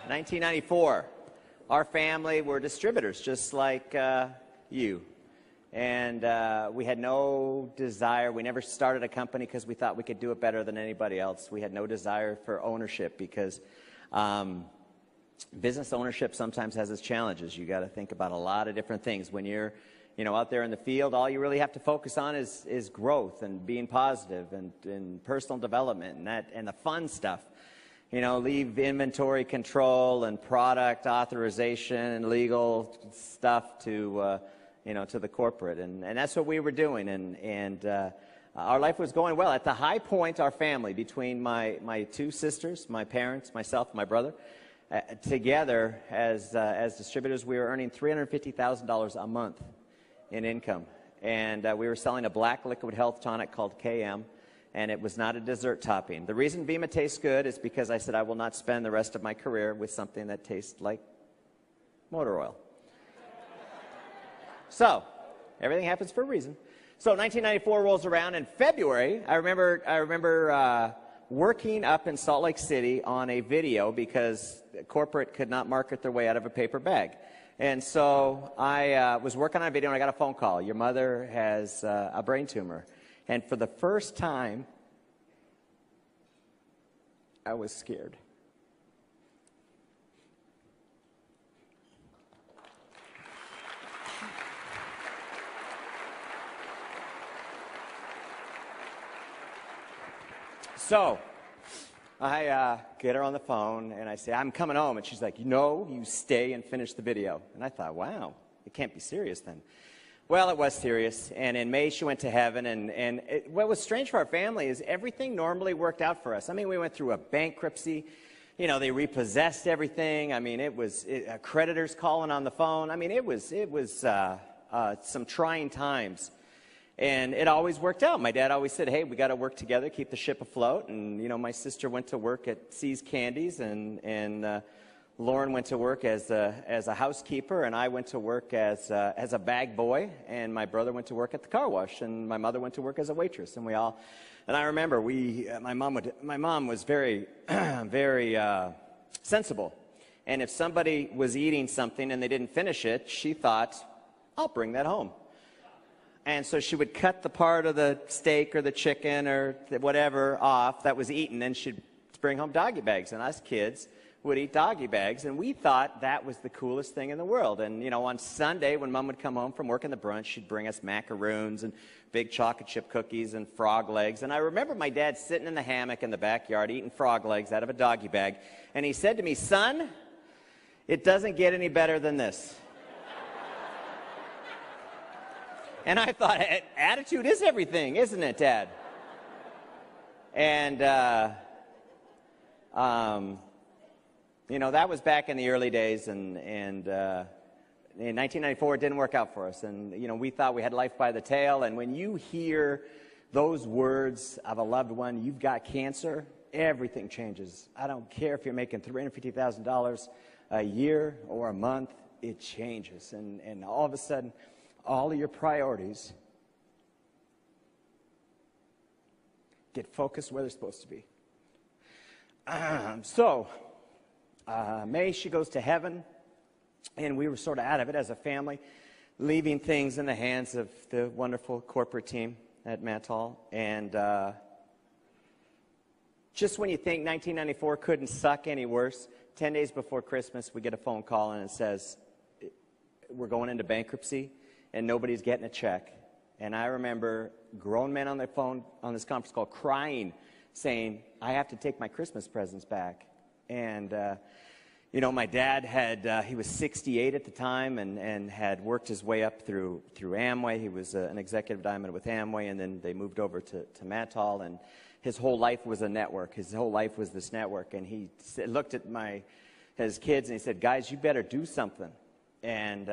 1994. Our family were distributors, just like you. And we had no desire. We never started a company because we thought we could do it better than anybody else. We had no desire for ownership because business ownership sometimes has its challenges. You got to think about a lot of different things. When you're out there in the field, all you really have to focus on is growth and being positive and personal development and the fun stuff. Leave inventory control and product authorization and legal stuff to the corporate. And that's what we were doing. And our life was going well. At the high point, our family, between my two sisters, my parents, myself, and my brother, together as distributors, we were earning $350,000 a month in income. And we were selling a black liquid health tonic called KM. And it was not a dessert topping. The reason VeMMA tastes good is because I said I will not spend the rest of my career with something that tastes like motor oil. So, everything happens for a reason. So 1994 rolls around. In February, I remember working up in Salt Lake City on a video because corporate could not market their way out of a paper bag. And so I was working on a video and I got a phone call. Your mother has a brain tumor. And for the first time, I was scared. So I get her on the phone and I say, I'm coming home. And she's like, no, you stay and finish the video. And I thought, wow, it can't be serious then. Well, it was serious, and in May she went to heaven, and what was strange for our family is everything normally worked out for us. I mean, we went through a bankruptcy. They repossessed everything. I mean, it was creditors calling on the phone. I mean, it was some trying times, and it always worked out. My dad always said, hey, we got to work together, keep the ship afloat, and, my sister went to work at C's Candies, and Lauren went to work as a housekeeper, and I went to work as a bag boy, and my brother went to work at the car wash, and my mother went to work as a waitress, and I remember my mom was very, very sensible, and if somebody was eating something and they didn't finish it, she thought, I'll bring that home. And so she would cut the part of the steak or the chicken or whatever off that was eaten, and she'd bring home doggy bags, and us kids would eat doggy bags, and we thought that was the coolest thing in the world. And, on Sunday, when Mom would come home from working the brunch, she'd bring us macaroons and big chocolate chip cookies and frog legs. And I remember my dad sitting in the hammock in the backyard eating frog legs out of a doggy bag, and he said to me, son, it doesn't get any better than this. And I thought, attitude is everything, isn't it, Dad? And, that was back in the early days, and in 1994, it didn't work out for us. And, we thought we had life by the tail. And when you hear those words of a loved one, you've got cancer, everything changes. I don't care if you're making $350,000 a year or a month, it changes. And all of a sudden, all of your priorities get focused where they're supposed to be. May, she goes to heaven, and we were sort of out of it as a family, leaving things in the hands of the wonderful corporate team at Mattall. And just when you think 1994 couldn't suck any worse, 10 days before Christmas, we get a phone call, and it says, we're going into bankruptcy, and nobody's getting a check. And I remember grown men on the phone on this conference call crying, saying, I have to take my Christmas presents back. And, my dad he was 68 at the time and had worked his way up through Amway. He was an executive diamond with Amway, and then they moved over to Mattall, and his whole life was a network. His whole life was this network, and he looked at his kids and he said, guys, you better do something. And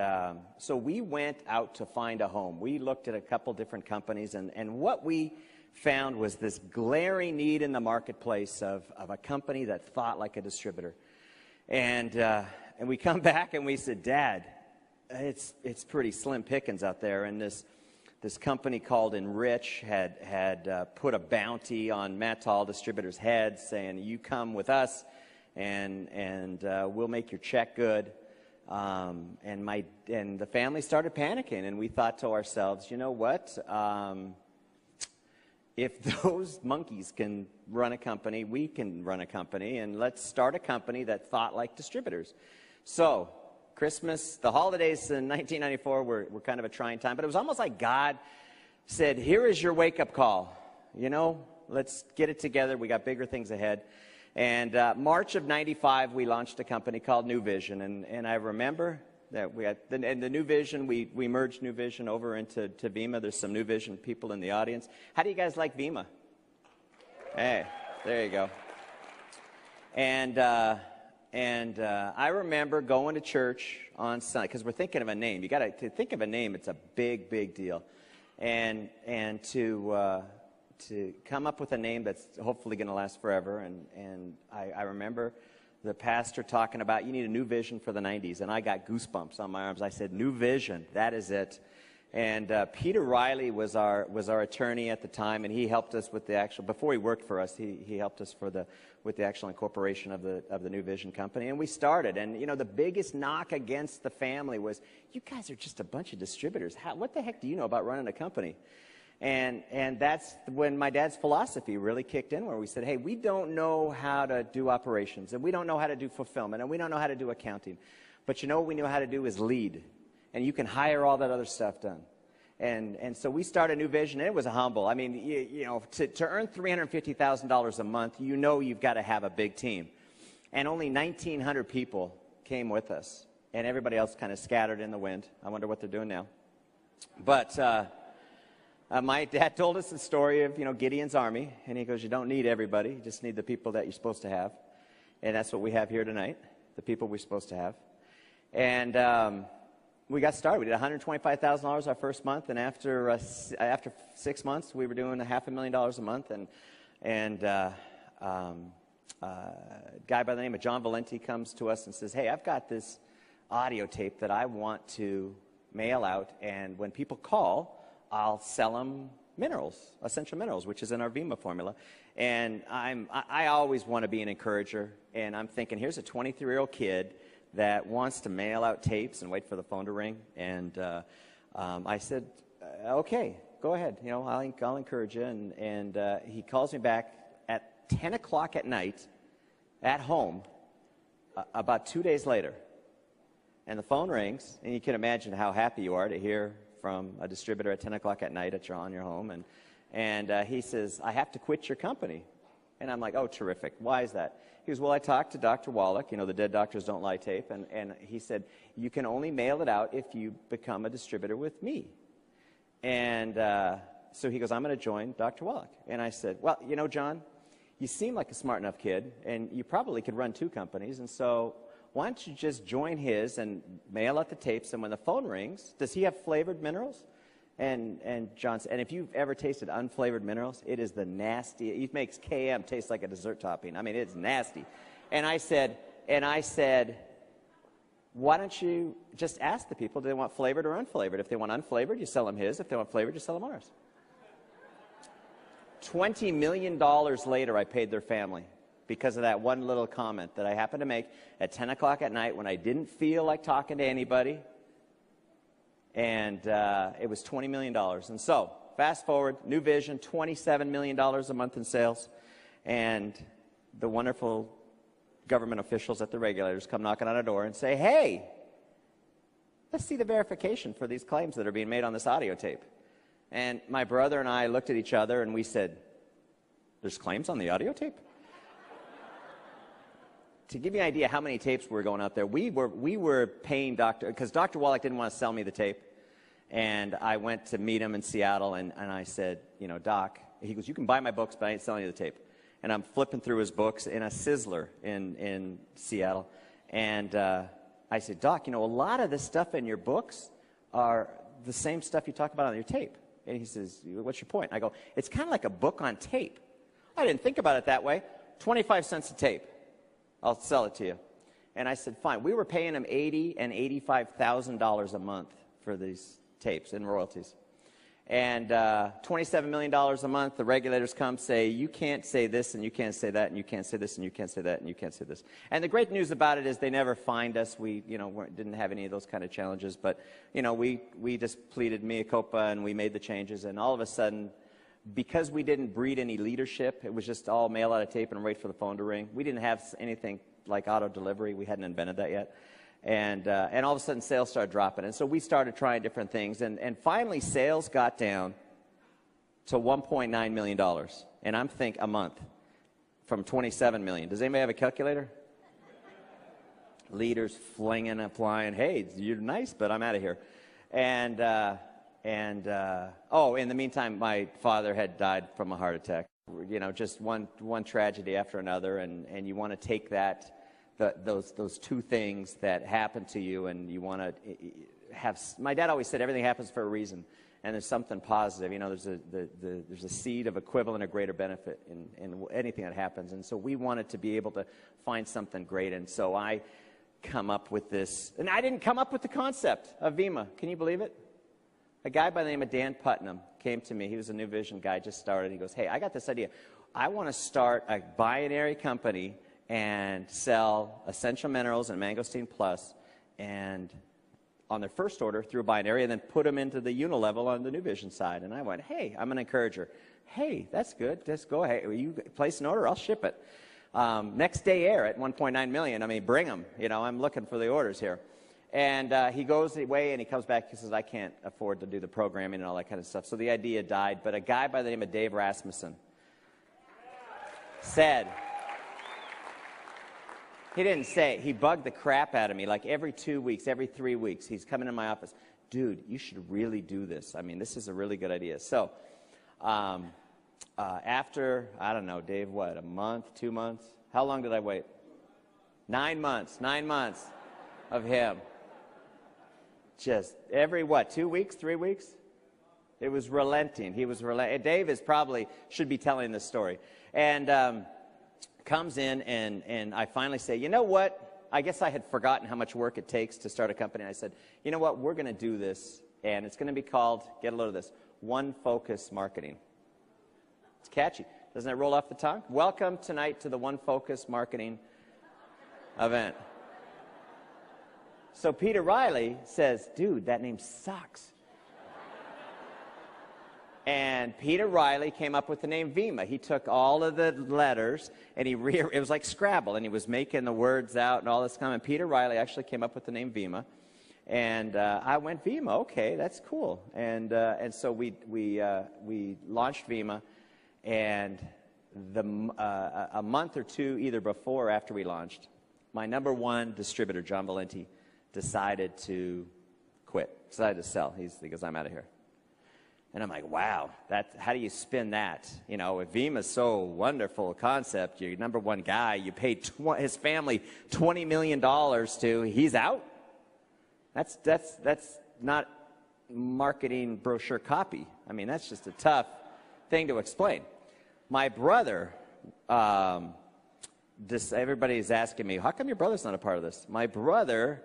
so we went out to find a home. We looked at a couple different companies, and what we found was this glaring need in the marketplace of a company that thought like a distributor. And we come back and we said, Dad, it's pretty slim pickings out there. And this company called Enrich had put a bounty on Mattall distributors' heads saying, you come with us and we'll make your check good. And the family started panicking, and we thought to ourselves, you know what? If those monkeys can run a company, we can run a company, and let's start a company that thought like distributors. So Christmas, the holidays in 1994 were kind of a trying time, but it was almost like God said, here is your wake-up call. You know, let's get it together. We got bigger things ahead. And March of 95, we launched a company called New Vision, and I remember that we had the New Vision. We merged New Vision over into VeMMA. There's some New Vision people in the audience. How do you guys like VeMMA? Hey, there you go. And I remember going to church on Sunday, because we're thinking of a name. You got to think of a name. It's a big, big deal. And to come up with a name that's hopefully going to last forever. And I remember the pastor talking about, you need a new vision for the 90s. And I got goosebumps on my arms. I said, New Vision, that is it. And Peter Riley was our attorney at the time, and he helped us with the actual, before he worked for us, he helped us with the actual incorporation of the New Vision company. And we started. And, you know, the biggest knock against the family was, you guys are just a bunch of distributors. What the heck do you know about running a company? And that's when my dad's philosophy really kicked in, where we said, hey, we don't know how to do operations, and we don't know how to do fulfillment, and we don't know how to do accounting. But you know what we know how to do is lead. And you can hire all that other stuff done. And so we started New Vision, and it was humble. I mean, you know, to earn $350,000 a month, you know you've got to have a big team. And only 1,900 people came with us, and everybody else kind of scattered in the wind. I wonder what they're doing now. But my dad told us the story of, you know, Gideon's army, and he goes, you don't need everybody, you just need the people that you're supposed to have. And that's what we have here tonight, the people we're supposed to have. And we got started. We did $125,000 our first month, and after 6 months, we were doing $500,000 a month. And a guy by the name of John Valenti comes to us and says, hey, I've got this audio tape that I want to mail out, and when people call, I'll sell them minerals, essential minerals, which is in our VeMMA formula. And I always want to be an encourager, and I'm thinking, here's a 23-year-old kid that wants to mail out tapes and wait for the phone to ring. And I said, okay, go ahead. You know, I'll encourage you. And he calls me back at 10 o'clock at night at home about 2 days later. And the phone rings, and you can imagine how happy you are to hear from a distributor at 10 o'clock at night on your home. And he says, I have to quit your company. And I'm like, oh, terrific. Why is that? He goes, well, I talked to Dr. Wallach, you know, the Dead Doctors Don't Lie tape, and he said, you can only mail it out if you become a distributor with me. And so he goes, I'm going to join Dr. Wallach. And I said, well, you know, John, you seem like a smart enough kid, and you probably could run 2 companies, and so why don't you just join his and mail out the tapes, and when the phone rings, does he have flavored minerals? And John said, and if you've ever tasted unflavored minerals, it is the nasty. It makes KM taste like a dessert topping. I mean, it's nasty. And I said, why don't you just ask the people, do they want flavored or unflavored? If they want unflavored, you sell them his. If they want flavored, you sell them ours. $20 million later, I paid their family because of that one little comment that I happened to make at 10 o'clock at night when I didn't feel like talking to anybody. And it was $20 million. And so, fast forward, New Vision, $27 million a month in sales. And the wonderful government officials at the regulators come knocking on our door and say, hey, let's see the verification for these claims that are being made on this audio tape. And my brother and I looked at each other and we said, there's claims on the audio tape? To give you an idea how many tapes were going out there, we were paying because Dr. Wallach didn't want to sell me the tape. And I went to meet him in Seattle, and I said, you know, Doc, he goes, you can buy my books, but I ain't selling you the tape. And I'm flipping through his books in a Sizzler in Seattle. And I said, Doc, you know, a lot of the stuff in your books are the same stuff you talk about on your tape. And he says, what's your point? I go, it's kind of like a book on tape. I didn't think about it that way. 25 cents a tape. I'll sell it to you. And I said, fine. We were paying him $80,000 and $85,000 a month for these tapes in royalties. And $27 million a month, the regulators come say, you can't say this, and you can't say that, and you can't say this, and you can't say that, and you can't say this. And the great news about it is they never fined us. We, didn't have any of those kind of challenges. But, we just pleaded mea culpa, and we made the changes. And all of a sudden, because we didn't breed any leadership, it was just all mail out a tape and wait for the phone to ring. We didn't have anything like auto delivery. We hadn't invented that yet. And all of a sudden, sales started dropping. And so we started trying different things. And finally, sales got down to $1.9 million. And I'm thinking a month from $27 million. Does anybody have a calculator? Leaders flinging and flying. Hey, you're nice, but I'm out of here. And in the meantime, my father had died from a heart attack. Just one tragedy after another. And you want to take that. Those two things that happen to you, and you want to have. My dad always said everything happens for a reason, and there's something positive. There's a seed of equivalent or greater benefit in anything that happens, and so we wanted to be able to find something great, and so I come up with this, and I didn't come up with the concept of VeMMA. Can you believe it? A guy by the name of Dan Putnam came to me. He was a New Vision guy, just started. He goes, "Hey, I got this idea. I want to start a binary company and sell essential minerals and mangosteen plus, and on their first order through a binary, and then put them into the unilevel on the New Vision side." And I went, "Hey, I'm an encourager. Hey, that's good. Just go ahead. You place an order, I'll ship it." Next day air at 1.9 million. I mean, bring them. I'm looking for the orders here. And he goes away and he comes back. He says, "I can't afford to do the programming and all that kind of stuff." So the idea died. But a guy by the name of Dave Rasmussen said. He didn't say it. He bugged the crap out of me like every 2 weeks, every 3 weeks. He's coming in my office. "Dude, you should really do this. I mean, this is a really good idea." So after, I don't know, Dave, what, a month, 2 months? How long did I wait? 9 months. 9 months of him. Just every, 2 weeks, 3 weeks? It was relenting. He was relenting. Dave should be telling this story. And comes in, and I finally say, "You know what? I guess I had forgotten how much work it takes to start a company." And I said, "You know what? We're going to do this, and it's going to be called," get a load of this, "One Focus Marketing." It's catchy. Doesn't it roll off the tongue? Welcome tonight to the One Focus Marketing event. So Peter Riley says, "Dude, that name sucks." And Peter Riley came up with the name VeMMA. He took all of the letters, and it was like Scrabble, and he was making the words out and all this kind. And Peter Riley actually came up with the name VeMMA. And I went, "VeMMA, okay, that's cool." And so we launched VeMMA, and a month or two either before or after we launched, my number one distributor, John Valenti, decided to quit, decided to sell. He goes, "I'm out of here." And I'm like, wow, how do you spin that? If VeMMA's so wonderful concept, you're number one guy, you paid his family $20 million to, he's out? That's not marketing brochure copy. I mean, that's just a tough thing to explain. My brother, everybody's asking me, "How come your brother's not a part of this?" My brother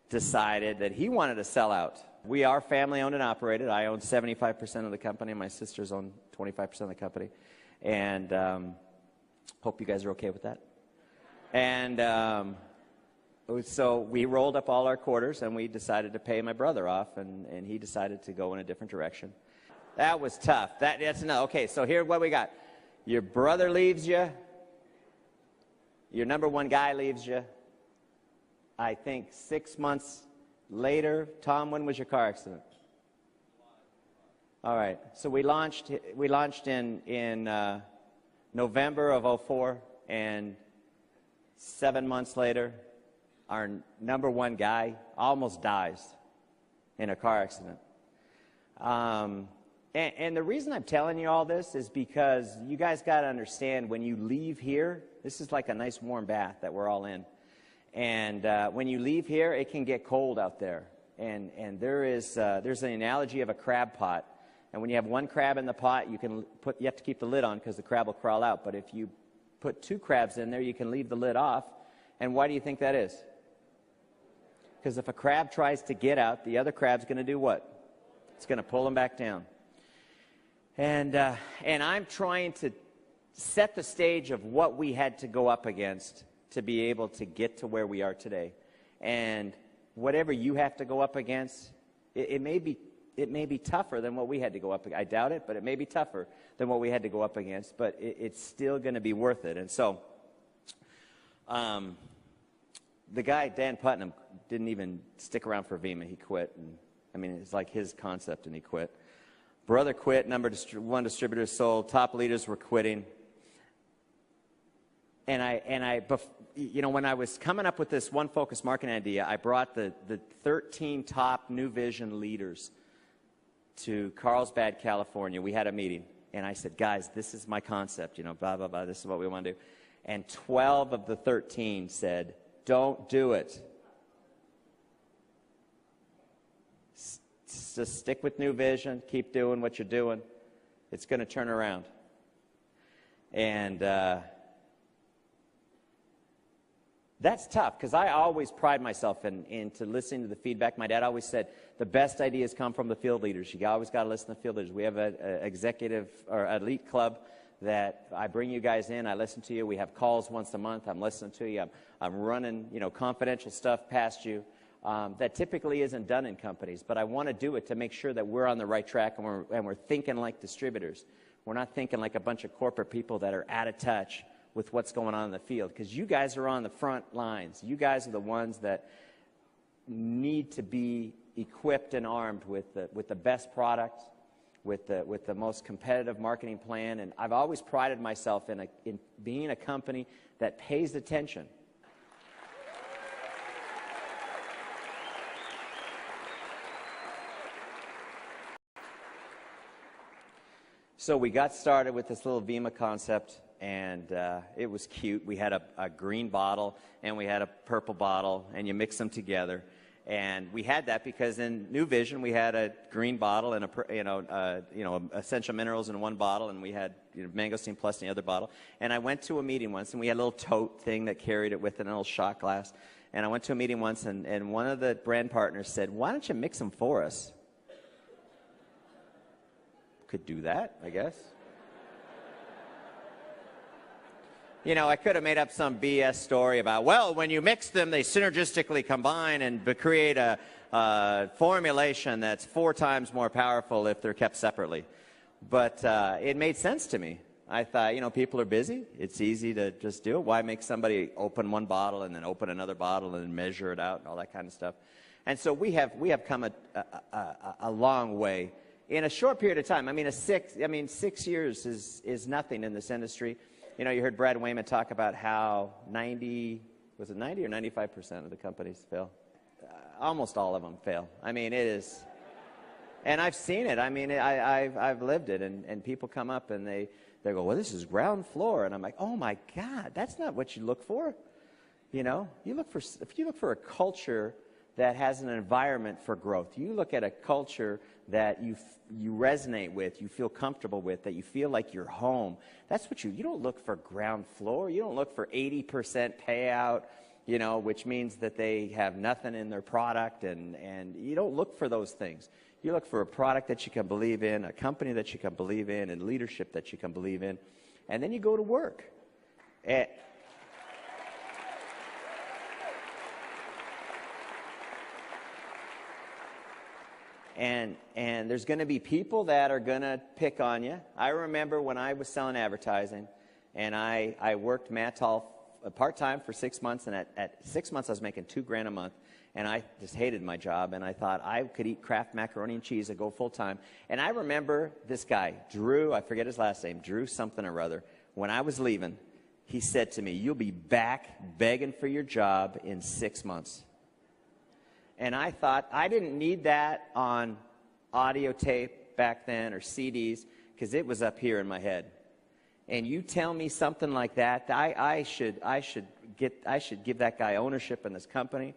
decided that he wanted to sell out. We are family owned and operated. I own 75% of the company. My sisters own 25% of the company. And hope you guys are okay with that. And so we rolled up all our quarters, and we decided to pay my brother off, and he decided to go in a different direction. That was tough. That's enough. Okay, so here what we got. Your brother leaves you. Your number one guy leaves you. I think 6 months later. Tom, when was your car accident? All right. So we launched in November of 2004, and 7 months later, our number one guy almost dies in a car accident. And the reason I'm telling you all this is because you guys got to understand, when you leave here, this is like a nice warm bath that we're all in. And when you leave here, it can get cold out there. And there's an analogy of a crab pot. And when you have one crab in the pot, you have to keep the lid on because the crab will crawl out. But if you put 2 crabs in there, you can leave the lid off. And why do you think that is? Because if a crab tries to get out, the other crab's going to do what? It's going to pull him back down. And I'm trying to set the stage of what we had to go up against to be able to get to where we are today. And whatever you have to go up against, it may be tougher than what we had to go up against. I doubt it, but it may be tougher than what we had to go up against, but it's still going to be worth it. And so the guy, Dan Putnam, didn't even stick around for VeMMA. He quit. And, I mean, it's like his concept, and he quit. Brother quit. Number one distributor sold. Top leaders were quitting. And when I was coming up with this one focus marketing idea, I brought the 13 top New Vision leaders to Carlsbad, California. We had a meeting, and I said, guys, this is my concept, blah, blah, blah, this is what we want to do. And 12 of the 13 said, don't do it. Just stick with New Vision, keep doing what you're doing. It's going to turn around. And that's tough, because I always pride myself into listening to the feedback. My dad always said, the best ideas come from the field leaders. You always got to listen to the field leaders. We have an executive or elite club that I bring you guys in. I listen to you. We have calls once a month. I'm listening to you. I'm running, confidential stuff past you that typically isn't done in companies. But I want to do it to make sure that we're on the right track and we're thinking like distributors. We're not thinking like a bunch of corporate people that are out of touch with what's going on in the field, because you guys are on the front lines. You guys are the ones that need to be equipped and armed with the best product, with the most competitive marketing plan. And I've always prided myself in being a company that pays attention. So we got started with this little VeMMA concept, and it was cute. We had a green bottle and we had a purple bottle, and you mix them together. And we had that because in New Vision we had a green bottle and essential minerals in one bottle, and we had mangosteen plus in the other bottle. And I went to a meeting once, and we had a little tote thing that carried it with it, a little shot glass. And I went to a meeting once, and one of the brand partners said, "Why don't you mix them for us?" Could do that, I guess. I could have made up some BS story about, well, when you mix them, they synergistically combine and create a formulation that's 4 times more powerful if they're kept separately. But it made sense to me. I thought, people are busy. It's easy to just do it. Why make somebody open one bottle and then open another bottle and then measure it out and all that kind of stuff? And so we have come a long way in a short period of time. 6 years is nothing in this industry. You heard Brad Wayman talk about how 90 or 95% of the companies fail? Almost all of them fail. It is, and I've seen it. I've lived it, and people come up and they go, well, this is ground floor, and I'm like, oh my God, that's not what you look for. If you look for a culture that has an environment for growth. You look at a culture that you resonate with, you feel comfortable with, that you feel like you're home. That's what you don't look for ground floor. You don't look for 80% payout, which means that they have nothing in their product, and you don't look for those things. You look for a product that you can believe in, a company that you can believe in, and leadership that you can believe in, and then you go to work. And there's going to be people that are going to pick on you. I remember when I was selling advertising, and I worked Mattall part-time for 6 months, and at 6 months I was making $2,000 a month, and I just hated my job, and I thought I could eat Kraft macaroni and cheese and go full-time. And I remember this guy, Drew, I forget his last name, Drew something or other, when I was leaving, he said to me, "You'll be back begging for your job in 6 months." And I thought, I didn't need that on audio tape back then or CDs, because it was up here in my head. And you tell me something like that, I should give that guy ownership in this company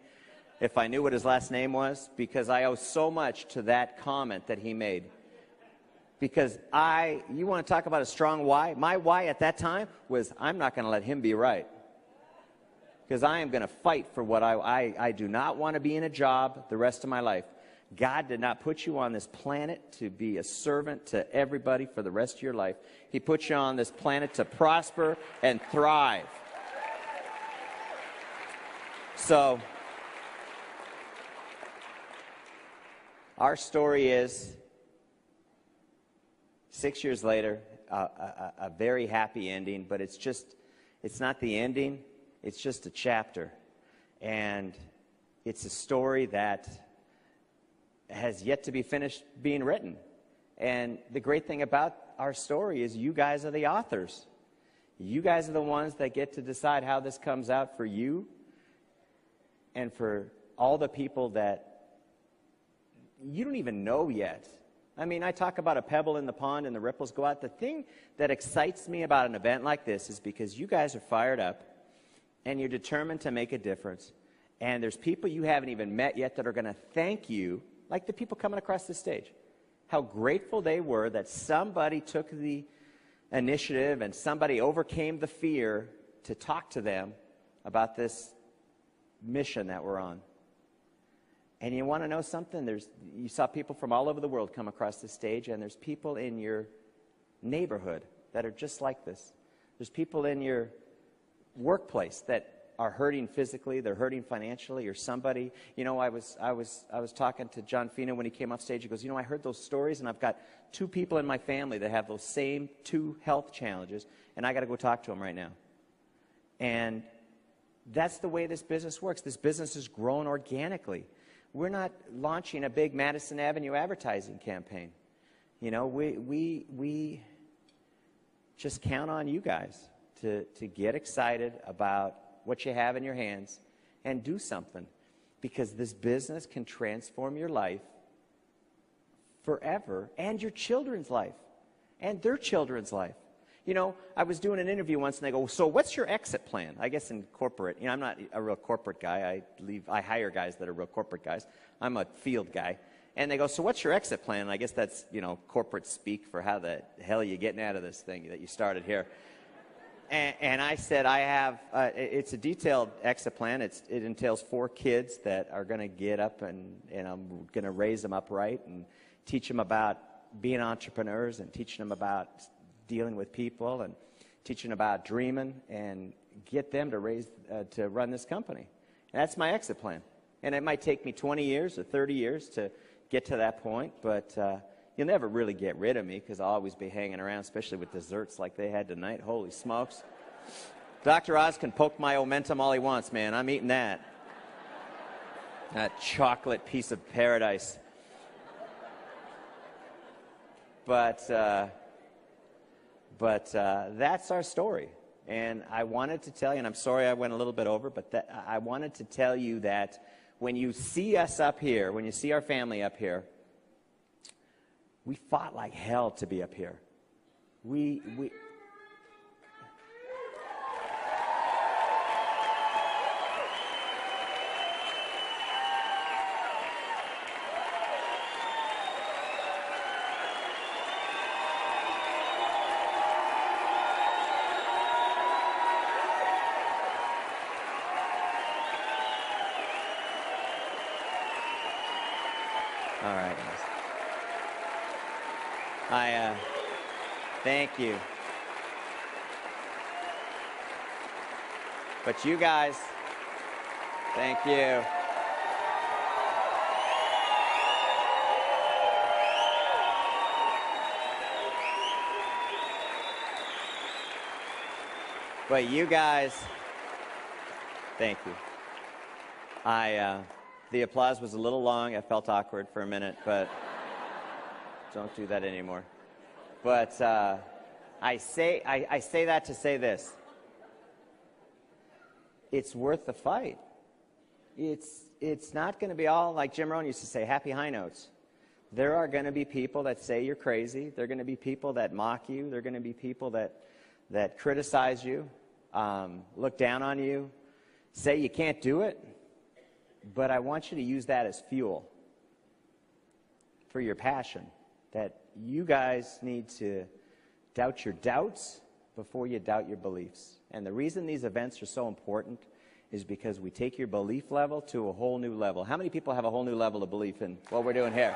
if I knew what his last name was, because I owe so much to that comment that he made. Because you want to talk about a strong why? My why at that time was, I'm not going to let him be right. Because I am going to fight for what I do not want to be in a job the rest of my life. God did not put you on this planet to be a servant to everybody for the rest of your life. He put you on this planet to prosper and thrive. So, our story is, 6 years later, a very happy ending, but it's not the ending, it's just a chapter. And it's a story that has yet to be finished being written. And the great thing about our story is you guys are the authors. You guys are the ones that get to decide how this comes out for you and for all the people that you don't even know yet. I mean, I talk about a pebble in the pond and the ripples go out. The thing that excites me about an event like this is because you guys are fired up and you're determined to make a difference. And there's people you haven't even met yet that are going to thank you, like the people coming across the stage. How grateful they were that somebody took the initiative and somebody overcame the fear to talk to them about this mission that we're on. And you want to know something? You saw people from all over the world come across the stage, and there's people in your neighborhood that are just like this. There's people in your workplace that are hurting physically, they're hurting financially, or somebody. You know, I was talking to John Fina when he came off stage. He goes, you know, I heard those stories, and I've got 2 people in my family that have those same 2 health challenges, and I got to go talk to them right now. And that's the way this business works. This business is grown organically. We're not launching a big Madison Avenue advertising campaign. You know, we just count on you guys to get excited about what you have in your hands and do something, because this business can transform your life forever and your children's life and their children's life. You know, I was doing an interview once and they go, so what's your exit plan? I guess in corporate, you know, I'm not a real corporate guy. I hire guys that are real corporate guys. I'm a field guy. And they go, so what's your exit plan? And I guess that's, you know, corporate speak for how the hell are you getting out of this thing that you started here. And I said, I have, it's a detailed exit plan. It entails 4 kids that are going to get up and I'm going to raise them upright and teach them about being entrepreneurs and teaching them about dealing with people and teaching about dreaming and get them to run this company. And that's my exit plan. And it might take me 20 years or 30 years to get to that point, but you'll never really get rid of me because I'll always be hanging around, especially with desserts like they had tonight. Holy smokes. Dr. Oz can poke my omentum all he wants, man. I'm eating that. That chocolate piece of paradise. But that's our story. And I wanted to tell you, and I'm sorry I went a little bit over, but I wanted to tell you that when you see us up here, when you see our family up here, we fought like hell to be up here. All right, guys. Thank you. But you guys, thank you. But you guys, thank you. The applause was a little long. I felt awkward for a minute, but don't do that anymore. But I say that to say this. It's worth the fight. It's not going to be all, like Jim Rohn used to say, happy high notes. There are going to be people that say you're crazy. There are going to be people that mock you. There are going to be people that criticize you, look down on you, say you can't do it. But I want you to use that as fuel for your passion, that you guys need to doubt your doubts before you doubt your beliefs. And the reason these events are so important is because we take your belief level to a whole new level. How many people have a whole new level of belief in what we're doing here?